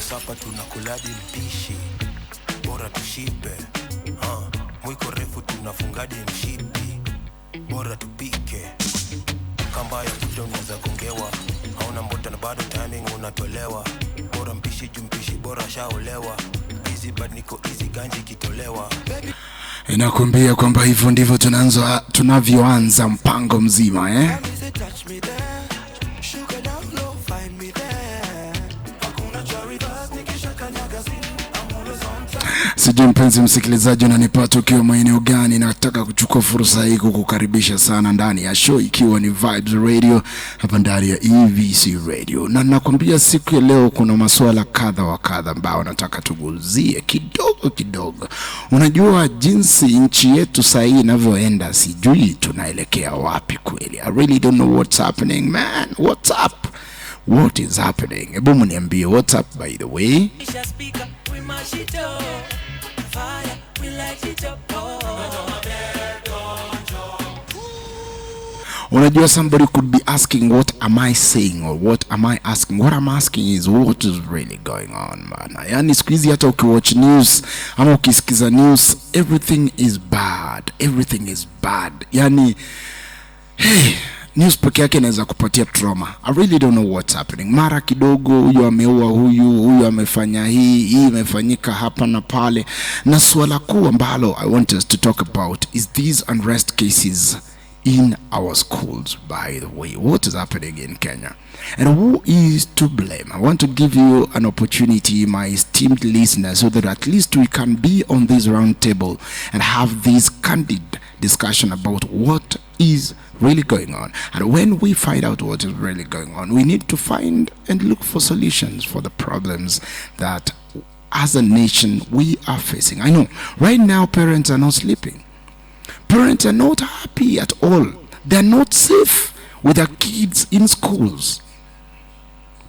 sapa tunakuladi mpishi. Bora tushibe. Mwiko refu tunafungadi mshipi. Bora tupike. Kamba ya kuto unaweza gongewa. Hauna mbota na bado timing unatolewa. Bora mpishi jumpishi bora shaolewa. Easy bad niko easy ganji kitolewa. Inakuambia kwamba hivyo ndivyo tunavyoanza mpango mzima Sijui mpenzi msikilizaji unanipata ukiwa maeneo gani. Nataka kuchukua fursa hii kukukaribisha sana ndani ya show ikiwa ni Vibes Radio hapa ndani ya EVC Radio. Na nakwambia siku ya leo kuna masuala kadha wa kadha ambao nataka tuguzie kidogo. Unajua jinsi nchi yetu sasa inavyoenda, sijui tunaelekea wapi kweli. I really don't know what's happening, man. What's up? What is happening? Hebu mniambie what's up by the way. Unajua, somebody could be asking what am I saying or what am I asking. What I'm asking is what is really going on, man. Yani siku hizi hata ukiwatch news ama ukisikiza news, everything is bad. Everything is bad. Yani news peke yake inaweza kupatia trauma. I really don't know what's happening. Mara kidogo huyu ameua huyu amefanya hii imefanyika hapa na pale. Na swala kuu ambalo I want us to talk about is these unrest cases in our schools. By the way, what is happening in Kenya and who is to blame? I want to give you an opportunity, my esteemed listeners, so that at least we can be on this round table and have this candid discussion about what is really going on. And when we find out what is really going on, we need to find and look for solutions for the problems that as a nation we are facing. I know right now parents are not sleeping. Parents are not happy at all. They're not safe with their kids in schools.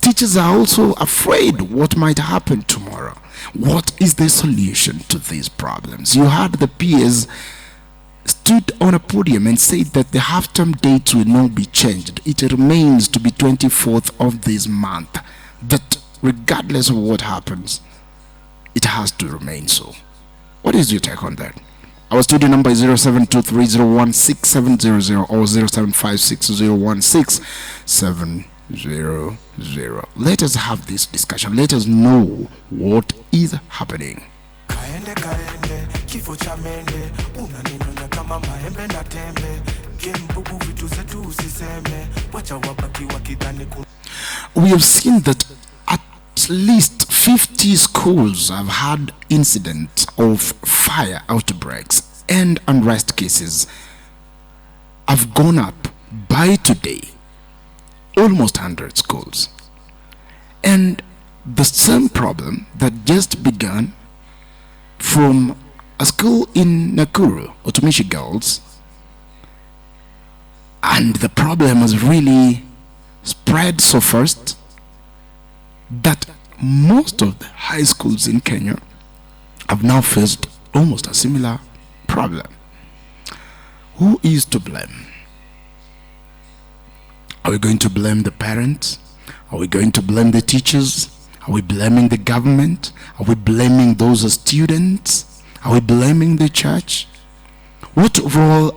Teachers are also afraid what might happen tomorrow. What is the solution to these problems? You heard the peers stood on a podium and said that the half-term dates will not be changed. It remains to be 24th of this month. That regardless of what happens, it has to remain so. What is your take on that? Our studio number is 0723016700 or 0756016700. Let us have this discussion. Let us know what is happening. We have seen that at least 50 schools have had incidents of fire outbreaks and unrest cases have gone up by today, almost 100 schools. And the same problem that just began from a school in Nakuru, Utumishi Girls, and the problem has really spread so fast that most of the high schools in Kenya have now faced almost a similar problem. Who is to blame? Are we going to blame the parents? Are we going to blame the teachers? Are we blaming the government? Are we blaming those students? Are we blaming the church? What role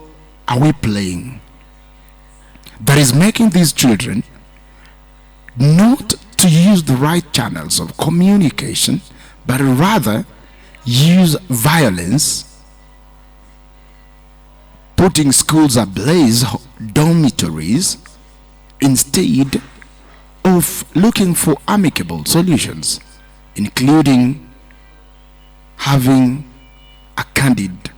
are we playing that is making these children not to use the right channels of communication, but rather use violence, putting schools ablaze, dormitories, instead of looking for amicable solutions, including having a candid,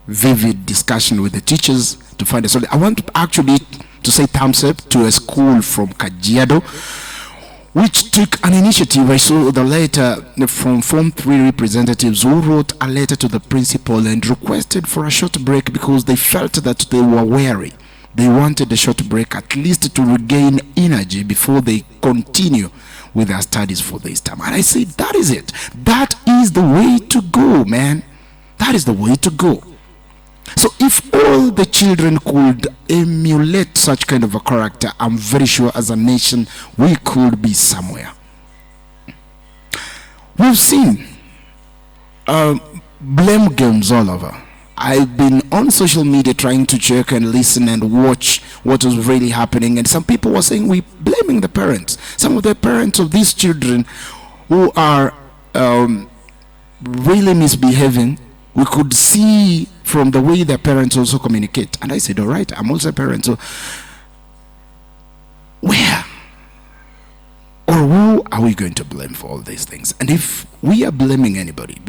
vivid discussion with the teachers to find a solution. I want to say thumbs up to a school from Kajiado, which took an initiative. I saw the letter from Form 3 representatives who wrote a letter to the principal and requested for a short break because they felt that they were weary. They wanted a short break at least to regain energy before they continue with their studies for this time. And I said, that is it. That is the way to go, man. That is the way to go. So if all the children could emulate such kind of a character, I'm very sure as a nation we could be somewhere. We've seen blame games all over. I've been on social media trying to check and listen and watch what was really happening, and some people were saying we're blaming the parents. Some of the parents of these children who are really misbehaving, we could see from the way their parents also communicate. And I said, all right, I'm also a parent, so where or who are we going to blame for all these things? And if we are blaming anybody,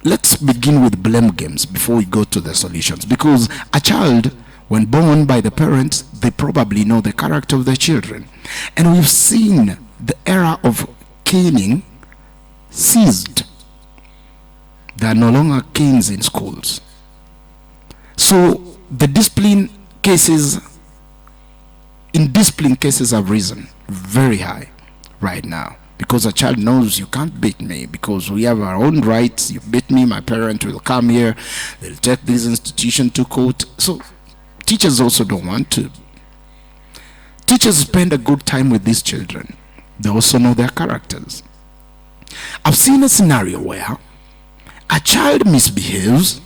let's begin with blame games before we go to the solutions. Because a child, when born by the parents, they probably know the character of the children. And we've seen the era of caning ceased. There are no longer canes in schools. So the discipline cases have risen very high right now, because a child knows you can't beat me, because we have our own rights. You beat me, my parent will come here, they'll take this institution to court. So teachers also don't want to. Teachers spend a good time with these children. They also know their characters. I've seen a scenario where a child misbehaves,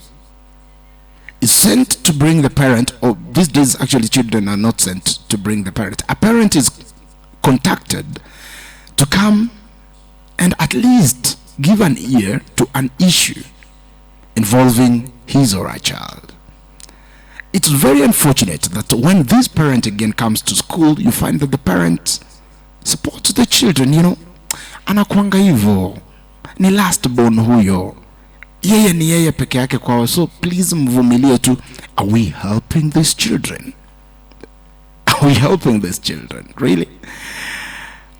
is sent to bring the parent, or these days actually children are not sent to bring the parent. A parent is contacted to come and at least give an ear to an issue involving his or her child. It's very unfortunate that when this parent again comes to school, you find that the parent supports the children. Anakuanga hivyo, ni last born huyo, yeye ni yeye peke yake kwao, so please mvumilie tu. Are we helping these children? Are we helping these children? Really?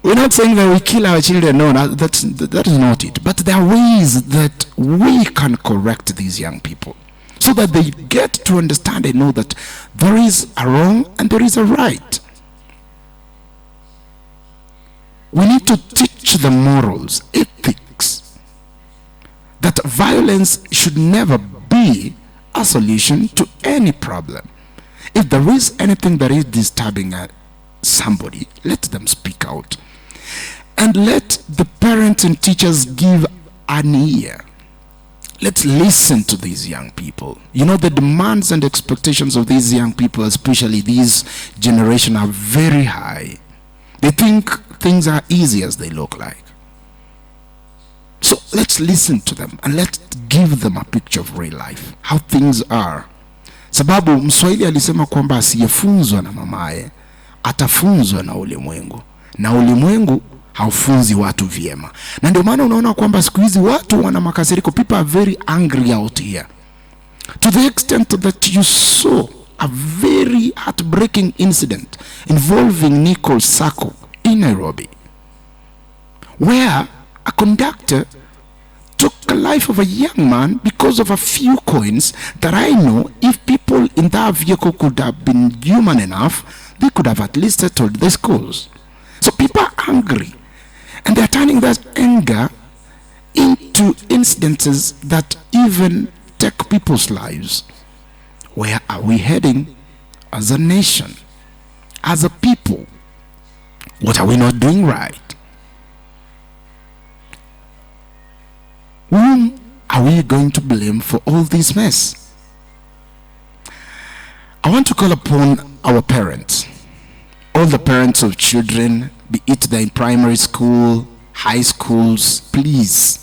We're not saying that we kill our children. No, that is not it. But there are ways that we can correct these young people so that they get to understand and know that there is a wrong and there is a right. We need to teach them morals, ethics, that violence should never be a solution to any problem. If there is anything that is disturbing somebody, let them speak out. And let the parents and teachers give an ear. Let's listen to these young people. The demands and expectations of these young people, especially this generation, are very high. They think things are easy as they look like. So let's listen to them and let's give them a picture of real life, how things are. Sababu Mswahili alisema kwamba asiyefunzwa na mamaye atafunzwa na ulimwengu, na ulimwengu haufunzi watu vyema. Na ndio maana unaona kwamba siku hizi watu wana makasiriko. People are very angry out here, to the extent that you saw a very heartbreaking incident involving Nicole Sacco in Nairobi, where a conductor took the life of a young man because of a few coins that I know if people in that vehicle could have been human enough, they could have at least settled this cause. So people are angry, and they're turning that anger into incidences that even take people's lives. Where are we heading as a nation, as a people? What are we not doing right? Whom are we going to blame for all this mess? I want to call upon our parents, all the parents of children, be it they're in primary school, high schools, please.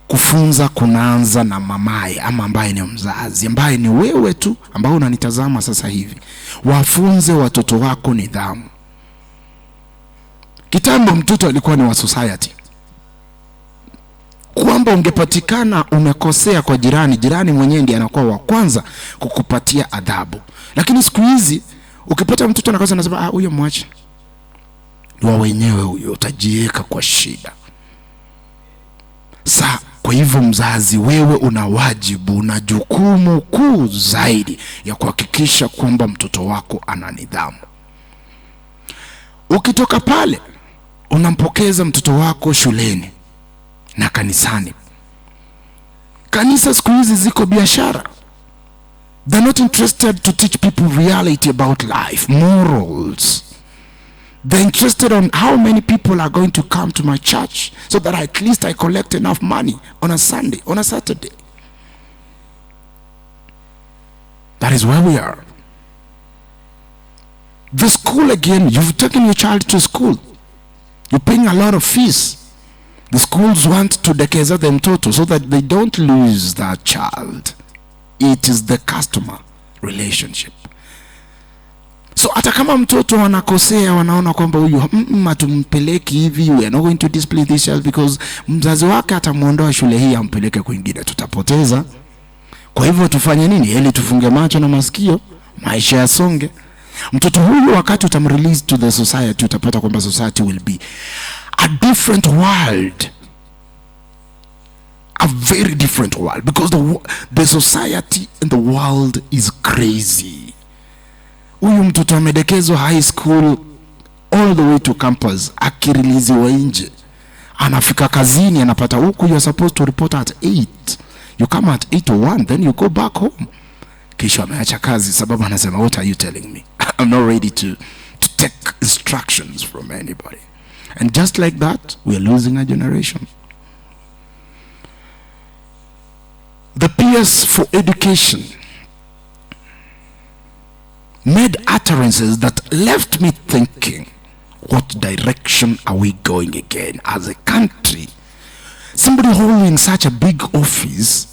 Kufunza kunaanza na mamaye ama ambaye ni mzazi, ambaye ni wewe tu, ambao unanitazama sasa hivi. Wafunze watoto wako nidhamu. Kitambo mtoto alikuwa ni wa society, kwamba ungepatikana umekosea kwa jirani mwenyewe ndiye anakuwa wa kwanza kukupatia adhabu. Lakini siku hizi ukipata mtoto anakosa, anasema huyo mwache, ni wa wenyewe huyo, utajiweka kwa shida. Kwa hivyo mzazi, wewe una wajibu na jukumu kuu zaidi ya kuhakikisha kwamba mtoto wako ana nidhamu. Ukitoka pale, unampokeza mtoto wako shuleni na kanisani. Kanisa siku hizi ziko biashara. They're not interested to teach people reality about life, morals. They're interested on how many people are going to come to my church so that at least I collect enough money on a Sunday, on a Saturday. That is where we are. The school again, you've taken your child to school. You're paying a lot of fees. The schools want to dekeza them total so that they don't lose that child. It is the customer relationship. So hata kama mtoto wanakosea, wanaona kwamba huyu hatumpeleki hivi, we are not going to display this child because mzazi wake atamuondoa shule hii ampeleke kwingine, tutapoteza. Kwa hivyo tufanye nini? Ili tufunge macho na masikio, maisha yasonge. Mtoto huyu wakati utamrelease to the society, utapata kwamba society will be a different world. A very different world, because the society and the world is crazy. Huyu mtoto amedekezwa high school all the way to campus, akireleasiwa nje, anafika kazini, anapata huku you are supposed to report at 8. You come at 8:01, then you go back home. Kisha ameacha kazi sababu anasema, what are you telling me? I'm not ready to take instructions from anybody. And just like that, we are losing a generation. The peers for education made utterances that left me thinking, what direction are we going again as a country? Somebody holding such a big office,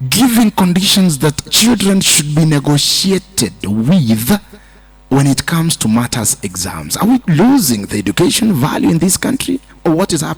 giving conditions that children should be negotiated with when it comes to matters exams. Are we losing the education value in this country? Or what is happening?